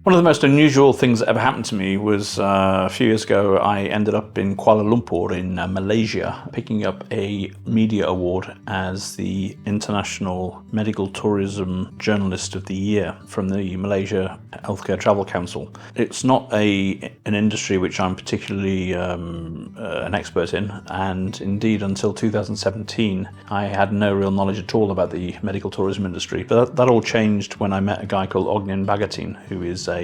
One of the most unusual things that ever happened to me was a few years ago. I ended up in Kuala Lumpur in Malaysia, picking up a media award as the International Medical Tourism Journalist of the Year from the Malaysia Healthcare Travel Council. It's not an industry which I'm particularly an expert in, and indeed until 2017 I had no real knowledge at all about the medical tourism industry. But that all changed when I met a guy called Ognjen Bagatin, who is a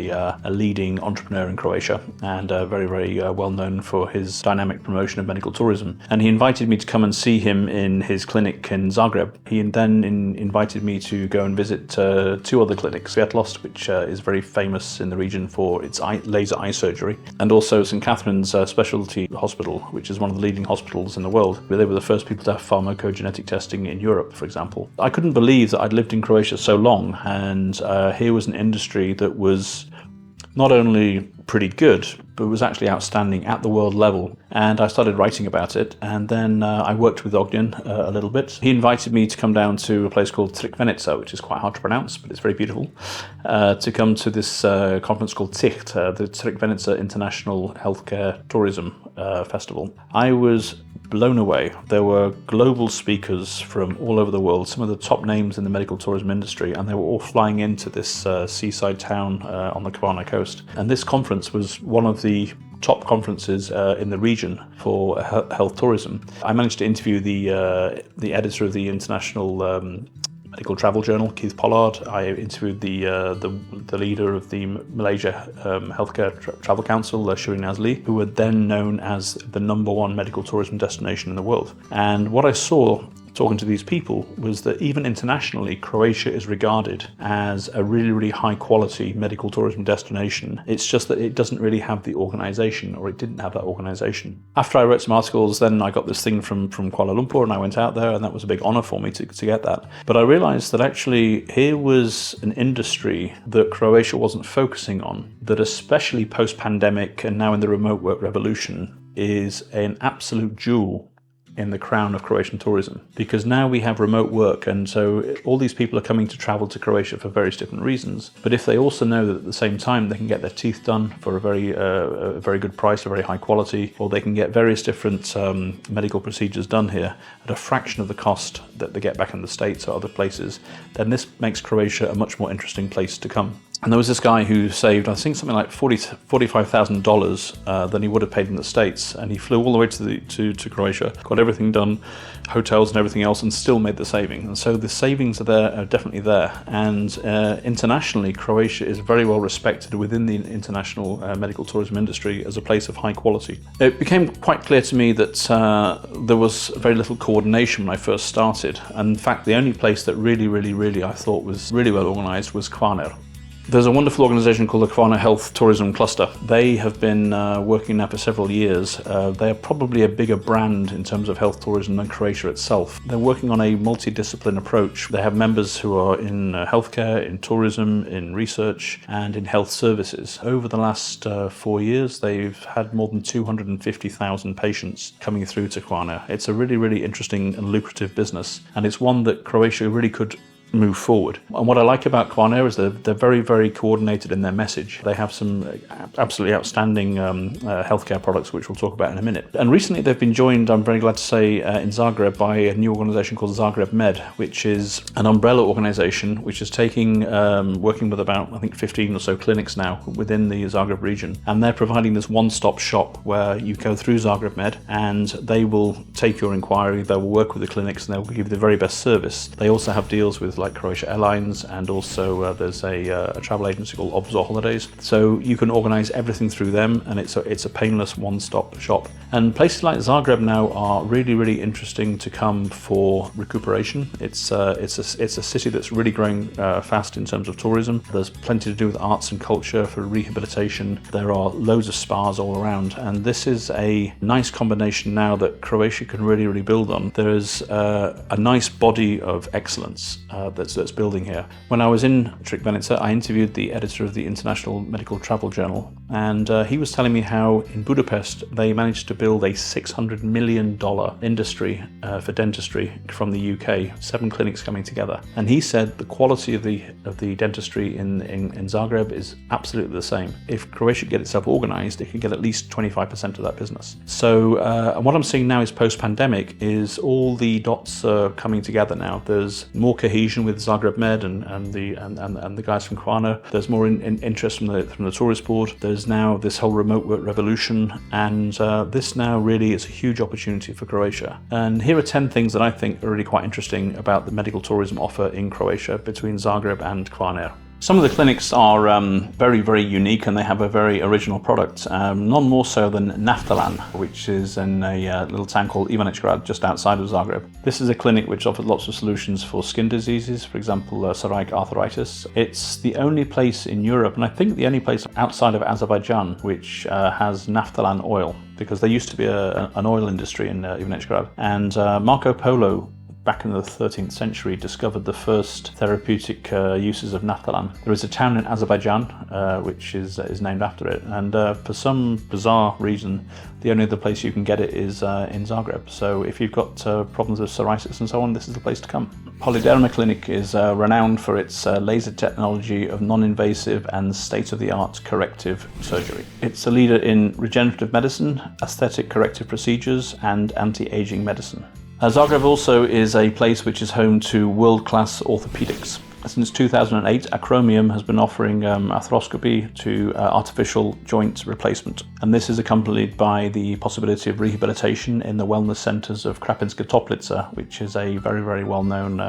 leading entrepreneur in Croatia and very, very well known for his dynamic promotion of medical tourism. And he invited me to come and see him in his clinic in Zagreb. He then invited me to go and visit two other clinics, SELCE, which is very famous in the region for its laser eye surgery, and also St. Catherine's Specialty Hospital, which is one of the leading hospitals in the world. They were the first people to have pharmacogenetic testing in Europe, for example. I couldn't believe that I'd lived in Croatia so long, and here was an industry that was not only pretty good, but was actually outstanding at the world level. And I started writing about it, and then I worked with Ognjen a little bit. He invited me to come down to a place called Crikvenica, which is quite hard to pronounce, but it's very beautiful, to come to this conference called TICHT, the Crikvenica International Healthcare Tourism Festival. I was blown away. There were global speakers from all over the world, some of the top names in the medical tourism industry, and they were all flying into this seaside town on the Kvarner coast. And this conference was one of the top conferences in the region for health tourism. I managed to interview the editor of the International Medical Travel Journal, Keith Pollard. I interviewed the leader of the Malaysia Healthcare Travel Council, Shirin Azli, who were then known as the #1 medical tourism destination in the world. And what I saw talking to these people was that even internationally, Croatia is regarded as a really, really high quality medical tourism destination. It's just that it doesn't really have the organization, or it didn't have that organization. After I wrote some articles, then I got this thing from Kuala Lumpur, and I went out there, and that was a big honor for me to get that. But I realized that actually here was an industry that Croatia wasn't focusing on, that especially post-pandemic and now in the remote work revolution is an absolute jewel in the crown of Croatian tourism, because now we have remote work, and so all these people are coming to travel to Croatia for various different reasons. But if they also know that at the same time they can get their teeth done for a very good price, a very high quality, or they can get various different medical procedures done here at a fraction of the cost that they get back in the States or other places, then this makes Croatia a much more interesting place to come. And there was this guy who saved, I think, something like $45,000 than he would have paid in the States, and he flew all the way to Croatia, got everything done, hotels and everything else, and still made the saving. And so the savings are definitely there. And internationally, Croatia is very well respected within the international medical tourism industry as a place of high quality. It became quite clear to me that there was very little coordination when I first started. And in fact, the only place that really I thought was really well organized was Kvarner. There's a wonderful organisation called the Kvarner Health Tourism Cluster. They have been working now for several years. They are probably a bigger brand in terms of health tourism than Croatia itself. They're working on a multidiscipline approach. They have members who are in healthcare, in tourism, in research, and in health services. Over the last 4 years, they've had more than 250,000 patients coming through to Kvarner. It's a really interesting and lucrative business, and it's one that Croatia really could move forward. And what I like about Kvarner is they're very coordinated in their message. They have some absolutely outstanding healthcare products, which we'll talk about in a minute. And recently they've been joined, I'm very glad to say, in Zagreb by a new organisation called Zagreb Med, which is an umbrella organisation which is working with about, I think, 15 or so clinics now within the Zagreb region. And they're providing this one-stop shop where you go through Zagreb Med and they will take your inquiry, they will work with the clinics, and they will give you the very best service. They also have deals with like Croatia Airlines, and also there's a travel agency called Obzor Holidays. So you can organise everything through them, and it's a painless one-stop shop. And places like Zagreb now are really interesting to come for recuperation. It's a city that's really growing fast in terms of tourism. There's plenty to do with arts and culture for rehabilitation. There are loads of spas all around, and this is a nice combination now that Croatia can really build on. There is a nice body of excellence. that's building here. When I was in Trikvenica, I interviewed the editor of the International Medical Travel Journal, and he was telling me how in Budapest they managed to build a $600 million industry for dentistry from the UK, 7 clinics coming together. And he said the quality of the dentistry in Zagreb is absolutely the same. If Croatia get itself organized, it can get at least 25% of that business. So and what I'm seeing now is post-pandemic is all the dots are coming together now. There's more cohesion with Zagreb Med and the guys from Croatia. There's more interest from the tourist board. There's now this whole remote work revolution, and this now really is a huge opportunity for Croatia. And here are 10 things that I think are really quite interesting about the medical tourism offer in Croatia between Zagreb and Kvarner. Some of the clinics are very, very unique, and they have a very original product, none more so than Naftalan, which is in a little town called Ivanić-Grad, just outside of Zagreb. This is a clinic which offers lots of solutions for skin diseases, for example, psoriatic arthritis. It's the only place in Europe, and I think the only place outside of Azerbaijan, which has Naftalan oil, because there used to be an oil industry in Ivanić-Grad. And Marco Polo, back in the 13th century, discovered the first therapeutic uses of Naftalan. There is a town in Azerbaijan which is named after it, and for some bizarre reason, the only other place you can get it is in Zagreb. So if you've got problems with psoriasis and so on, this is the place to come. Polyderma Clinic is renowned for its laser technology of non-invasive and state-of-the-art corrective surgery. It's a leader in regenerative medicine, aesthetic corrective procedures, and anti-aging medicine. Zagreb also is a place which is home to world-class orthopedics. Since 2008, Acromium has been offering arthroscopy to artificial joint replacement. And this is accompanied by the possibility of rehabilitation in the wellness centers of Krapinska Toplica, which is a very, very well-known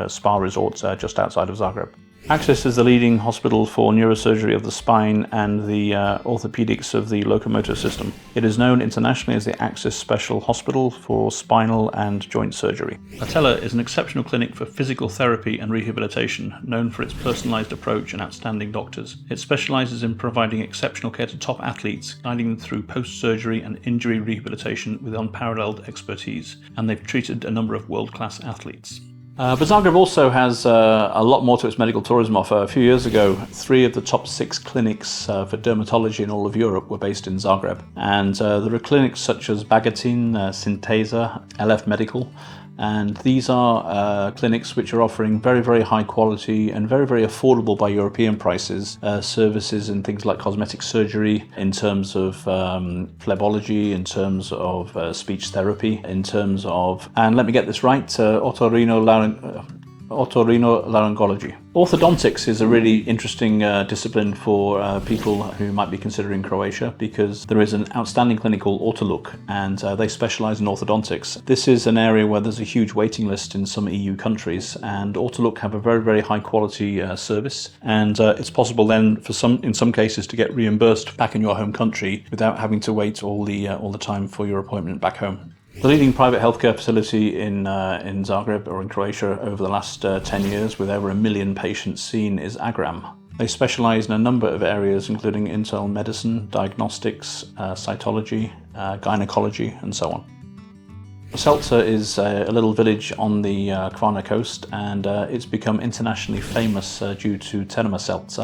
spa resort just outside of Zagreb. Axis is the leading hospital for neurosurgery of the spine and the orthopedics of the locomotor system. It is known internationally as the Axis Special Hospital for Spinal and Joint Surgery. PATELA is an exceptional clinic for physical therapy and rehabilitation, known for its personalized approach and outstanding doctors. It specializes in providing exceptional care to top athletes, guiding them through post-surgery and injury rehabilitation with unparalleled expertise, and they've treated a number of world-class athletes. But Zagreb also has a lot more to its medical tourism offer. A few years ago, 3 of the top 6 clinics for dermatology in all of Europe were based in Zagreb. And there are clinics such as Bagatin, Sintesa, LF Medical, and these are clinics which are offering very, very high quality and very, very affordable by European prices services in things like cosmetic surgery, in terms of phlebology, in terms of speech therapy, in terms of, and let me get this right, otorhinolaryngology. Orthodontics is a really interesting discipline for people who might be considering Croatia, because there is an outstanding clinic called Ortoluk, and they specialize in orthodontics. This is an area where there's a huge waiting list in some EU countries, and Ortoluk have a very, very high quality service, and it's possible then in some cases to get reimbursed back in your home country without having to wait all the time for your appointment back home. The leading private healthcare facility in Zagreb, or in Croatia, over the last 10 years, with over 1 million patients seen, is Agram. They specialize in a number of areas, including internal medicine, diagnostics, cytology, gynecology, and so on. SELCE is a little village on the Kvarner coast, and it's become internationally famous due to TERME SELCE,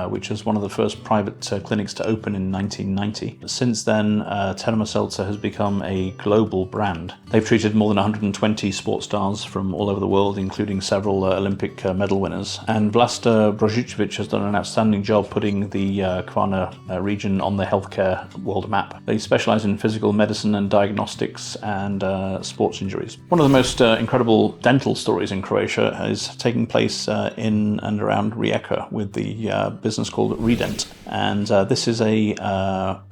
which is one of the first private clinics to open in 1990. Since then, TERME SELCE has become a global brand. They've treated more than 120 sports stars from all over the world, including several Olympic medal winners. And Vlasta Brožićević has done an outstanding job putting the Kvarner region on the healthcare world map. They specialize in physical medicine and diagnostics and sports injuries. One of the most incredible dental stories in Croatia is taking place in and around Rijeka with the business called RIDENT. And this is a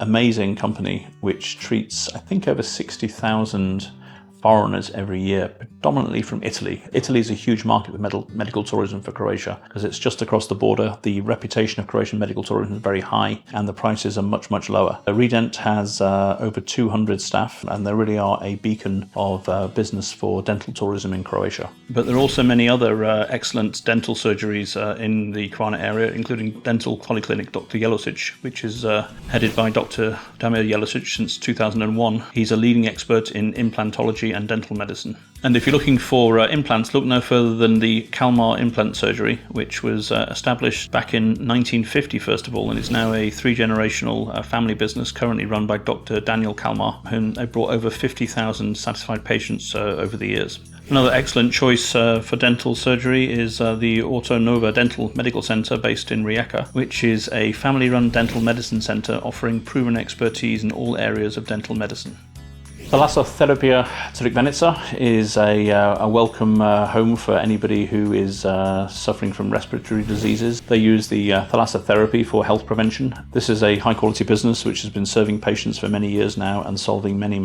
amazing company which treats, I think, over 60,000 foreigners every year, predominantly from Italy. Italy is a huge market with medical tourism for Croatia because it's just across the border. The reputation of Croatian medical tourism is very high and the prices are much, much lower. RIDENT has over 200 staff, and they really are a beacon of business for dental tourism in Croatia. But there are also many other excellent dental surgeries in the Kvarner area, including Dental Polyclinic Dr. Jelosic, which is headed by Dr. Damir Jelosic since 2001. He's a leading expert in implantology surgery and dental medicine. And if you're looking for implants, look no further than the Kalmar Implant Surgery, which was established back in 1950, first of all, and is now a three-generational family business currently run by Dr. Daniel Kalmar, whom they brought over 50,000 satisfied patients over the years. Another excellent choice for dental surgery is the Autonova Dental Medical Center based in Rijeka, which is a family-run dental medicine center offering proven expertise in all areas of dental medicine. Thalassotherapeut Crikvenica is a welcome home for anybody who is suffering from respiratory diseases. They use the thalassotherapy for health prevention. This is a high-quality business which has been serving patients for many years now and solving many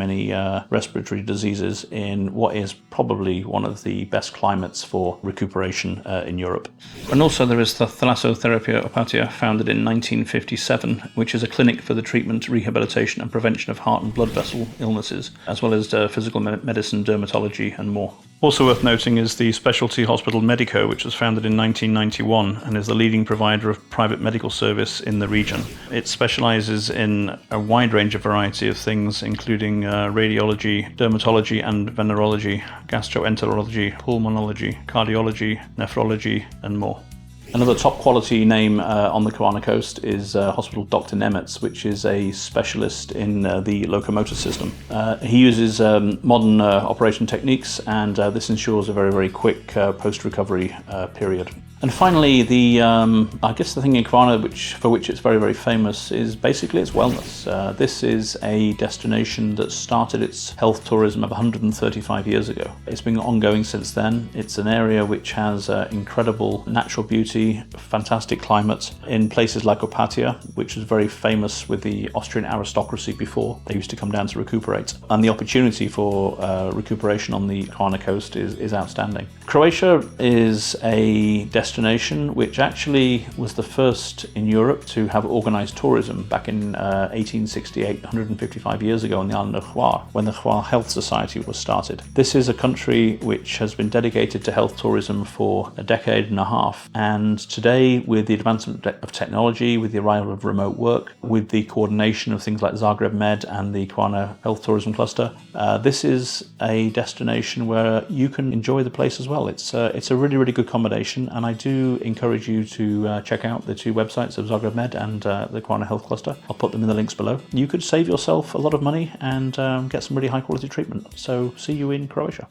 respiratory diseases in what is probably one of the best climates for recuperation in Europe. And also there is the Thalassotherapeut Opatija, founded in 1957, which is a clinic for the treatment, rehabilitation and prevention of heart and blood vessel illnesses, as well as physical medicine, dermatology and more. Also worth noting is the specialty hospital Medico, which was founded in 1991 and is the leading provider of private medical service in the region. It specialises in a wide range of variety of things, including radiology, dermatology and venerology, gastroenterology, pulmonology, cardiology, nephrology and more. Another top quality name on the Croatian coast is Hospital Dr. Nemetz, which is a specialist in the locomotor system. He uses modern operation techniques, and this ensures a very quick post-recovery period. And finally, I guess the thing in Croatia for which it's very famous is basically its wellness. This is a destination that started its health tourism of 135 years ago. It's been ongoing since then. It's an area which has incredible natural beauty, fantastic climate. In places like Opatija, which was very famous with the Austrian aristocracy before, they used to come down to recuperate. And the opportunity for recuperation on the Croatia coast is outstanding. Croatia is a destination which actually was the first in Europe to have organised tourism back in 1868, 155 years ago on the island of Hvar, when the Hvar Health Society was started. This is a country which has been dedicated to health tourism for a decade and a half, and today, with the advancement of technology, with the arrival of remote work, with the coordination of things like Zagreb Med and the Croatia Health Tourism Cluster, this is a destination where you can enjoy the place as well. It's a really good combination, and I do encourage you to check out the two websites of Zagreb Med and the Croatia Health Cluster. I'll put them in the links below. You could save yourself a lot of money and get some really high quality treatment. So see you in Croatia.